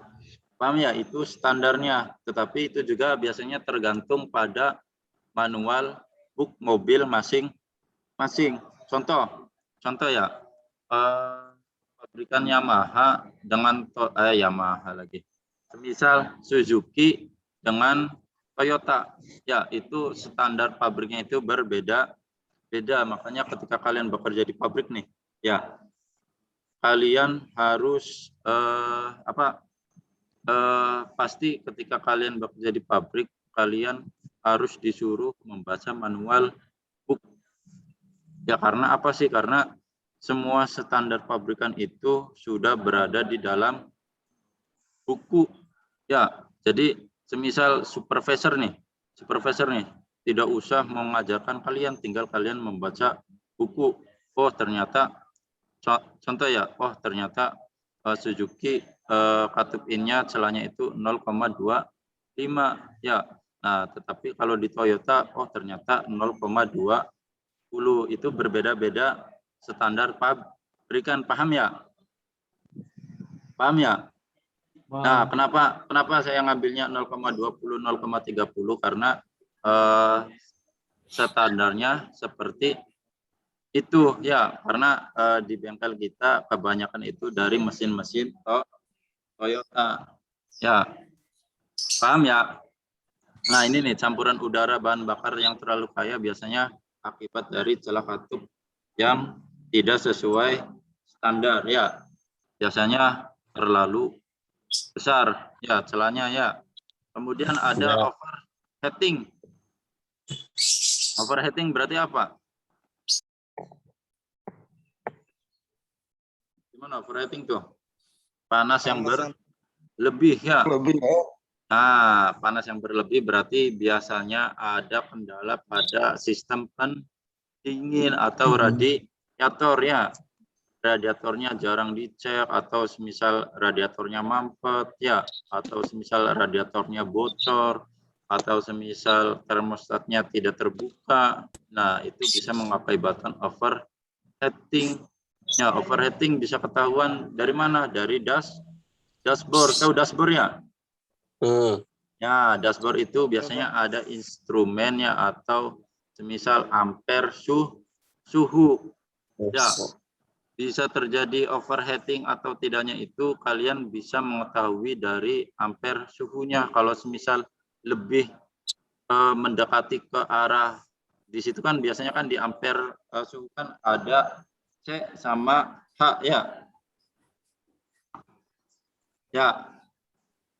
[SPEAKER 9] Paham ya? Itu standarnya. Tetapi itu juga biasanya tergantung pada manual book mobil masing-masing. Contoh ya. Pabrikan Yamaha dengan Yamaha lagi. Misal Suzuki dengan Toyota. Ya, itu standar pabriknya itu berbeda. Makanya ketika kalian bekerja di pabrik nih, ya, kalian harus pasti ketika kalian bekerja di pabrik, kalian harus disuruh membaca manual book. Ya, karena apa sih? Karena semua standar pabrikan itu sudah berada di dalam buku. Ya, jadi semisal supervisor nih tidak usah mengajarkan kalian, tinggal kalian membaca buku. Oh, ternyata contoh ya, ternyata Suzuki katup in-nya celahnya itu 0,25 ya. Nah, tetapi kalau di Toyota ternyata 0,20. Itu berbeda-beda standar pabrikan. Paham ya? Paham ya? Nah, kenapa saya ngambilnya 0,20, 0,30? Karena standarnya seperti itu ya, karena di bengkel kita kebanyakan itu dari mesin-mesin Toyota. Ya, paham ya? Nah, ini nih campuran udara bahan bakar yang terlalu kaya biasanya akibat dari celah katup yang tidak sesuai standar ya. Biasanya terlalu besar ya celahnya ya. Kemudian ada overheating. Overheating berarti apa? Gimana overheating tuh? Panas yang berlebih ya. Nah, panas yang berlebih berarti biasanya ada kendala pada sistem pendingin atau radiator ya. Radiatornya jarang dicek, atau semisal radiatornya mampet ya, atau semisal radiatornya bocor, atau semisal termostatnya tidak terbuka. Nah, itu bisa mengakibatkan overheating. Ya, overheating bisa ketahuan dari mana? Dari dashboard. Tahu dashboard ya? Ya, dashboard itu biasanya ada instrumennya atau semisal ampere suhu. Ya, bisa terjadi overheating atau tidaknya itu kalian bisa mengetahui dari ampere suhunya. Kalau semisal lebih mendekati ke arah, di situ kan biasanya kan di ampere suhu kan ada C sama H ya. Ya.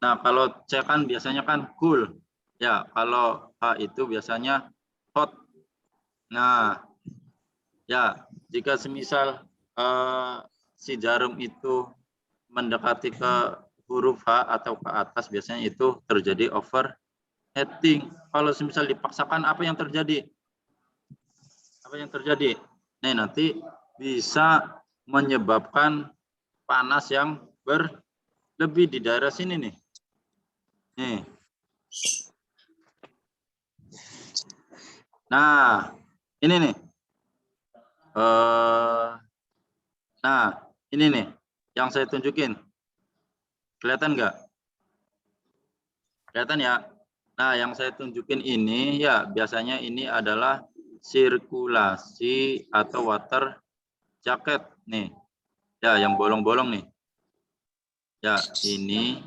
[SPEAKER 9] Nah, kalau C kan biasanya kan cool. Ya, kalau H itu biasanya hot. Nah, ya, jika semisal si jarum itu mendekati ke huruf H atau ke atas, biasanya itu terjadi overheating. Kalau semisal dipaksakan, apa yang terjadi? Apa yang terjadi? Nih, nanti bisa menyebabkan panas yang berlebih di daerah sini nih. Nih. Nah, ini nih. Nah, ini nih yang saya tunjukin. Kelihatan nggak? Kelihatan ya? Nah, yang saya tunjukin ini ya biasanya ini adalah sirkulasi atau water jacket nih. Ya, yang bolong-bolong nih. Ya, ini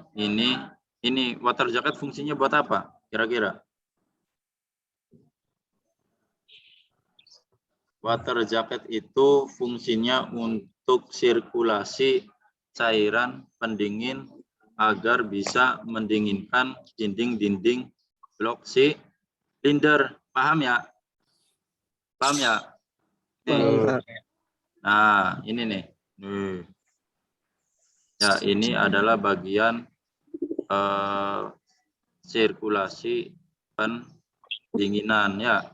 [SPEAKER 9] water jacket fungsinya buat apa? Kira-kira? Water jacket itu fungsinya untuk sirkulasi cairan pendingin agar bisa mendinginkan dinding-dinding blok silinder. Paham ya? Paham ya? Nah, ini nih. Ya, ini adalah bagian sirkulasi pendinginan ya.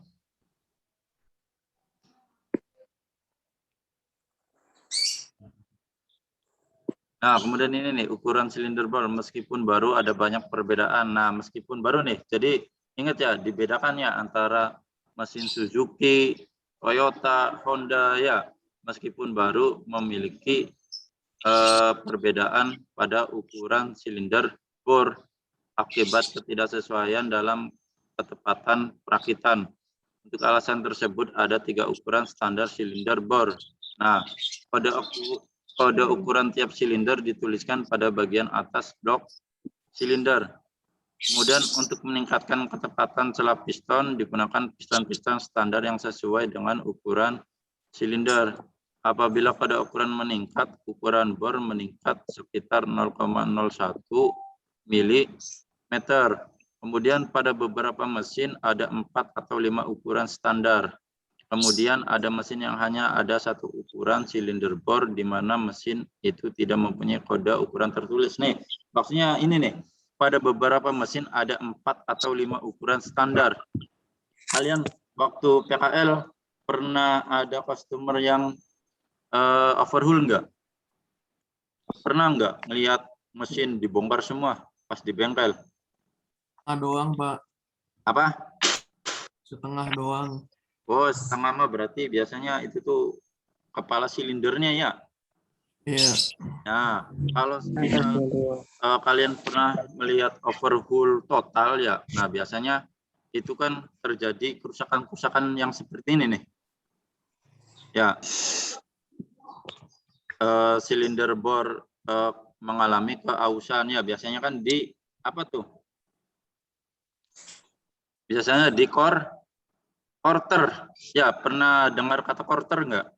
[SPEAKER 9] Nah, kemudian ini nih ukuran silinder bor meskipun baru ada banyak perbedaan. Nah, meskipun baru nih. Jadi ingat ya, dibedakannya antara mesin Suzuki, Toyota, Honda ya, meskipun baru memiliki perbedaan pada ukuran silinder bor akibat ketidaksesuaian dalam ketepatan perakitan. Untuk alasan tersebut ada 3 ukuran standar silinder bor. Nah, kode ukuran tiap silinder dituliskan pada bagian atas blok silinder. Kemudian untuk meningkatkan ketepatan celah piston digunakan piston-piston standar yang sesuai dengan ukuran silinder. Apabila pada ukuran meningkat, ukuran bor meningkat sekitar 0,01 mm. Kemudian pada beberapa mesin ada 4 atau 5 ukuran standar. Kemudian ada mesin yang hanya ada 1 ukuran silinder bor di mana mesin itu tidak mempunyai kode ukuran tertulis. Nih, maksudnya ini nih. Pada beberapa mesin ada 4 atau 5 ukuran standar. Kalian waktu PKL pernah ada customer yang overhaul enggak? Pernah enggak melihat mesin dibongkar semua pas di bengkel?
[SPEAKER 5] Setengah doang, Pak.
[SPEAKER 9] Apa?
[SPEAKER 5] Setengah doang.
[SPEAKER 9] Oh, setengah mah berarti biasanya itu tuh kepala silindernya ya?
[SPEAKER 5] Iya.
[SPEAKER 9] Nah, kalau kalian pernah melihat overhaul total ya, nah biasanya itu kan terjadi kerusakan-kerusakan yang seperti ini nih. Ya, silinder bor mengalami keausan ya, biasanya kan di apa tuh? Biasanya di quarter. Ya, pernah dengar kata quarter enggak?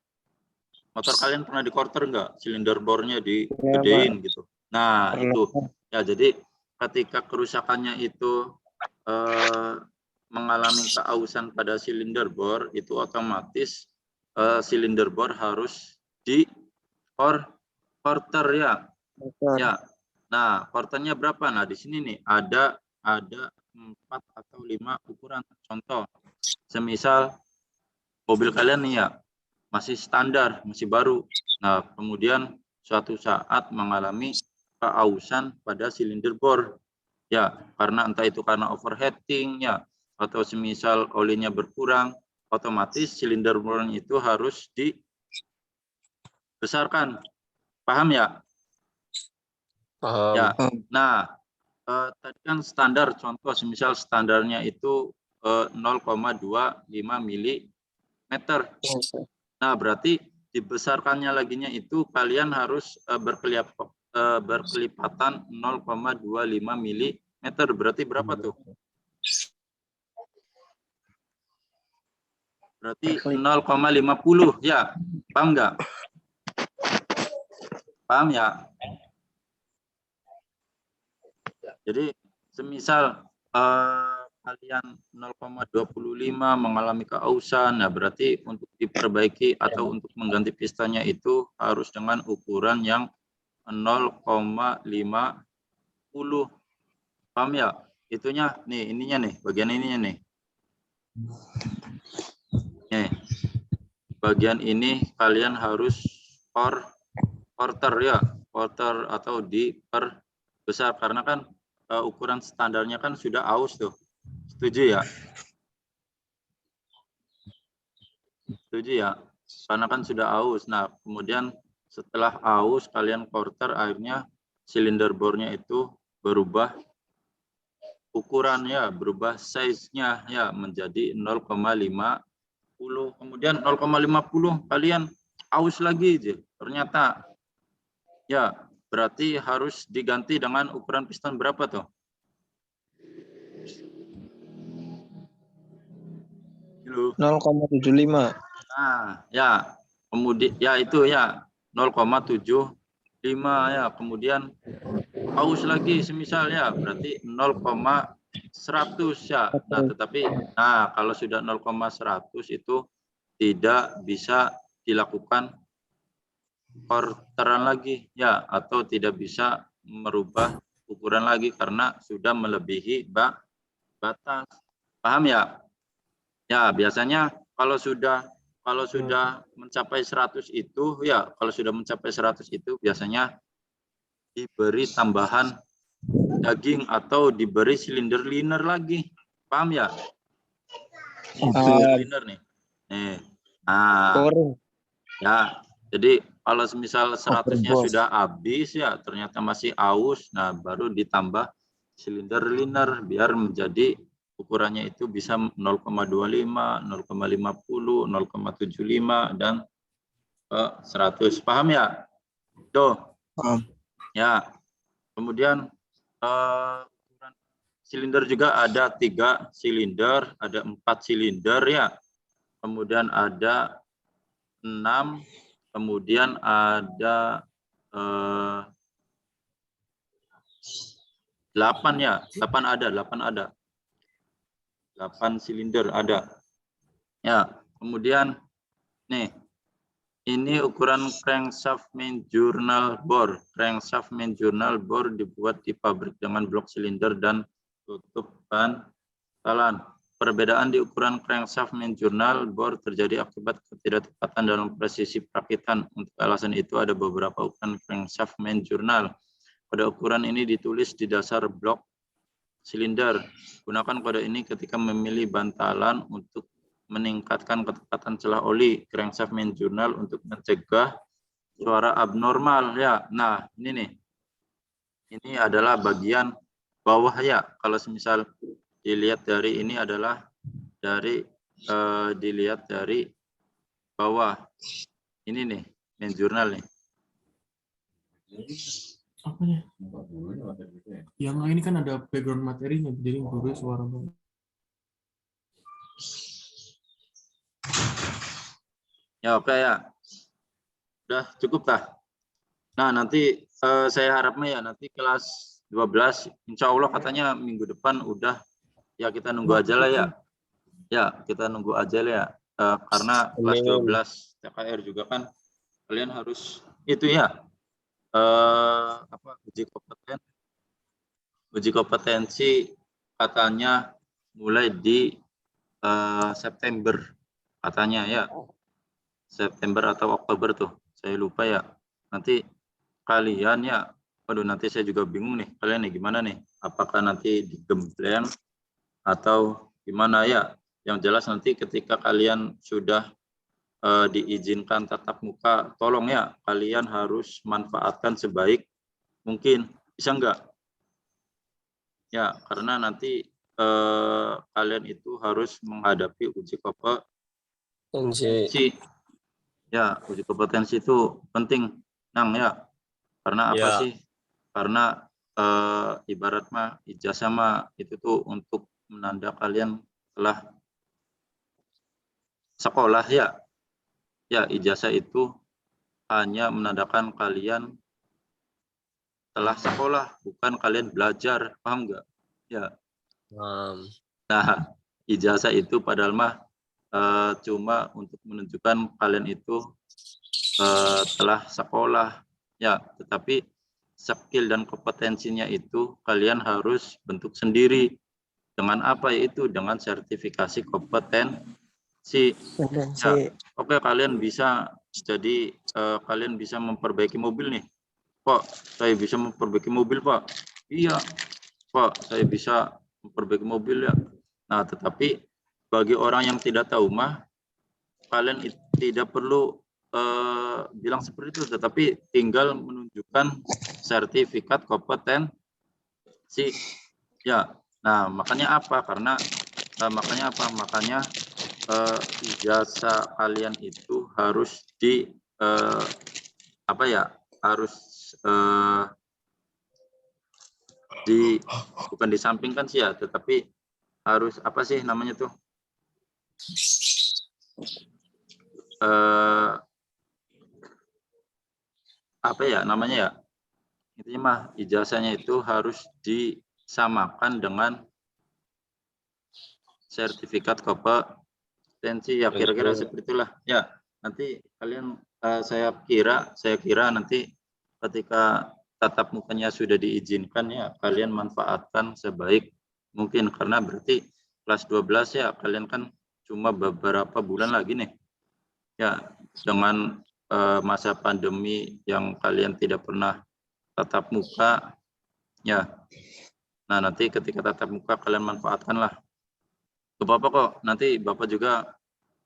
[SPEAKER 9] Motor kalian pernah di quarter enggak? Silinder bornya digedein gitu. Nah, itu. Ya, jadi ketika kerusakannya itu mengalami keausan pada silinder bor, itu otomatis silinder bor harus di quarter ya. Ya. Nah, quarternya berapa? Nah, di sini nih ada 4 atau 5 ukuran. Contoh, semisal mobil kalian nih ya masih standar, masih baru. Nah, kemudian suatu saat mengalami keausan pada silinder bor. Ya, karena entah itu karena overheating ya, atau semisal olinya berkurang, otomatis silinder bor itu harus dibesarkan. Paham ya?
[SPEAKER 1] Paham.
[SPEAKER 9] Ya. Nah, tadi kan standar, contoh semisal standarnya itu 0,25 mm. Nah, berarti dibesarkannya laginya itu kalian harus berkelipatan 0,25 mm. Berarti berapa tuh? Berarti 0,50 ya. Paham nggak? Paham ya? Jadi semisal kalian 0,25 mengalami keausan, nah berarti untuk diperbaiki atau untuk mengganti pistanya itu harus dengan ukuran yang 0,50. Paham ya? Itunya nih, ininya nih, bagian ininya nih. Nih. Bagian ini kalian harus quarter ya, quarter atau diperbesar karena kan ukuran standarnya kan sudah aus tuh. Setuju ya? Setuju ya? Karena kan sudah aus. Nah, kemudian setelah aus kalian quarter, akhirnya silinder bornya itu berubah ukurannya, berubah size-nya ya menjadi 0,50. Kemudian 0,50 kalian aus lagi ternyata ya, berarti harus diganti dengan ukuran piston berapa tuh? Halo.
[SPEAKER 2] 0,75.
[SPEAKER 9] Nah, ya. Kemudian ya itu ya 0,75 ya. Kemudian aus lagi semisal ya, berarti 0,100 ya. Nah, tetapi kalau sudah 0,100 itu tidak bisa dilakukan quarteran lagi ya, atau tidak bisa merubah ukuran lagi karena sudah melebihi batas. Paham ya? Ya, biasanya kalau sudah mencapai 100 itu ya, kalau sudah mencapai 100 itu biasanya diberi tambahan daging atau diberi silinder liner lagi. Paham ya? Silinder liner nih. Nih. Nah, ya, jadi kalau misal 100-nya sudah habis ya, ternyata masih aus, nah baru ditambah silinder liner biar menjadi ukurannya itu bisa 0,25, 0,50, 0,75 dan 100. Paham ya? Tuh.
[SPEAKER 2] Paham.
[SPEAKER 9] Ya. Kemudian silinder juga ada 3 silinder, ada 4 silinder ya. Kemudian ada 6, kemudian ada 8 ya, 8 ada. 8 silinder ada. Ya, kemudian nih, ini ukuran crankshaft main journal bore. Crankshaft main journal bore dibuat di pabrik dengan blok silinder dan tutup bantalan. Perbedaan di ukuran crankshaft main journal bore terjadi akibat ketidaktepatan dalam presisi perakitan. Untuk alasan itu ada beberapa ukuran crankshaft main journal. Pada ukuran ini ditulis di dasar blok silinder. Gunakan kode ini ketika memilih bantalan untuk meningkatkan ketepatan celah oli. Crankshaft main journal untuk mencegah suara abnormal ya. Nah, ini nih. Ini adalah bagian bawah ya. Kalau semisal dilihat dari ini adalah dilihat dari bawah. Ini nih, main journal nih.
[SPEAKER 5] Apanya? Yang ini kan ada background materinya, jadi nggak suara banget.
[SPEAKER 9] Ya oke ya. Udah cukup tah. Nah nanti saya harapnya ya nanti kelas 12 insya Allah katanya minggu depan udah ya, kita nunggu aja lah ya. Ya kita nunggu aja lah ya. Karena kelas 12 TKR juga kan kalian harus itu ya. Uji kompetensi katanya mulai di September katanya ya, September atau Oktober tuh saya lupa ya. Nanti kalian ya, waduh nanti saya juga bingung nih, kalian nih gimana nih, apakah nanti digembleng atau gimana ya. Yang jelas nanti ketika kalian sudah diizinkan tatap muka, tolong ya kalian harus manfaatkan sebaik mungkin, bisa enggak? Ya, karena nanti kalian itu harus menghadapi uji kompetensi. Ya, uji kompetensi itu penting, Nang ya. Karena apa sih? Karena ibarat mah ijazah mah itu tuh untuk menanda kalian telah sekolah ya. Ya, ijazah itu hanya menandakan kalian telah sekolah, bukan kalian belajar, paham nggak? Ya. Nah, ijazah itu padahal mah cuma untuk menunjukkan kalian itu telah sekolah, ya. Tetapi skill dan kompetensinya itu kalian harus bentuk sendiri. Dengan apa yaitu? Dengan sertifikasi kompetensi. Ya, oke, kalian bisa jadi kalian bisa memperbaiki mobil nih. Pak, saya bisa memperbaiki mobil, Pak. Iya, Pak, saya bisa memperbaiki mobil ya. Nah, tetapi bagi orang yang tidak tahu mah, kalian tidak perlu bilang seperti itu, tetapi tinggal menunjukkan sertifikat kompetensi. Ya, nah makanya apa? Makanya ijazah kalian itu harus bukan disampingkan sih ya, tetapi harus apa sih namanya tuh? Apa ya namanya ya? Intinya mah ijazahnya itu harus disamakan dengan sertifikat kompetensi ya, kira-kira seperti itulah. Ya, nanti kalian saya kira nanti ketika tatap mukanya sudah diizinkan ya, kalian manfaatkan sebaik mungkin, karena berarti kelas 12 ya, kalian kan cuma beberapa bulan lagi nih. Ya, dengan masa pandemi yang kalian tidak pernah tatap muka ya. Nah, nanti ketika tatap muka kalian manfaatkanlah. Ke Bapak kok, nanti Bapak juga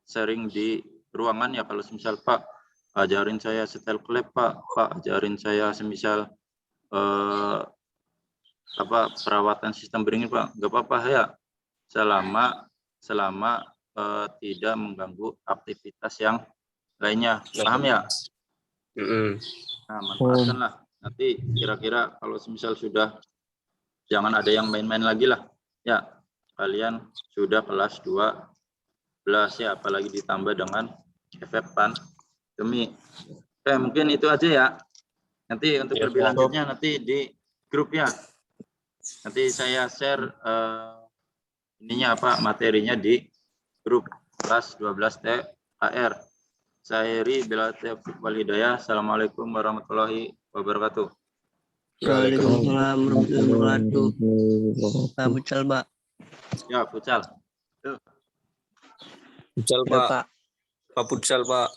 [SPEAKER 9] sering di ruangan ya, kalau semisal Pak ajarin saya setel klep Pak ajarin saya semisal perawatan sistem beringin Pak, nggak apa-apa ya, selama tidak mengganggu aktivitas yang lainnya, paham ya? Nah, manfaatkanlah. Nanti kira-kira kalau semisal sudah, jangan ada yang main-main lagi lah ya, kalian sudah kelas 12 ya, apalagi ditambah dengan efek pandemi. Oke, mungkin itu aja ya. Nanti untuk lebih lanjutnya nanti di grup ya. Nanti saya share materinya di grup kelas 12 TKR. Saya Ri bila taufiq wal hidayah. Assalamualaikum warahmatullahi wabarakatuh.
[SPEAKER 2] Waalaikumsalam warahmatullahi wabarakatuh. Pak Pucal, Pak.
[SPEAKER 9] Ya, Pucal.
[SPEAKER 10] Pucal, Pak. Pak Pucal, Pak.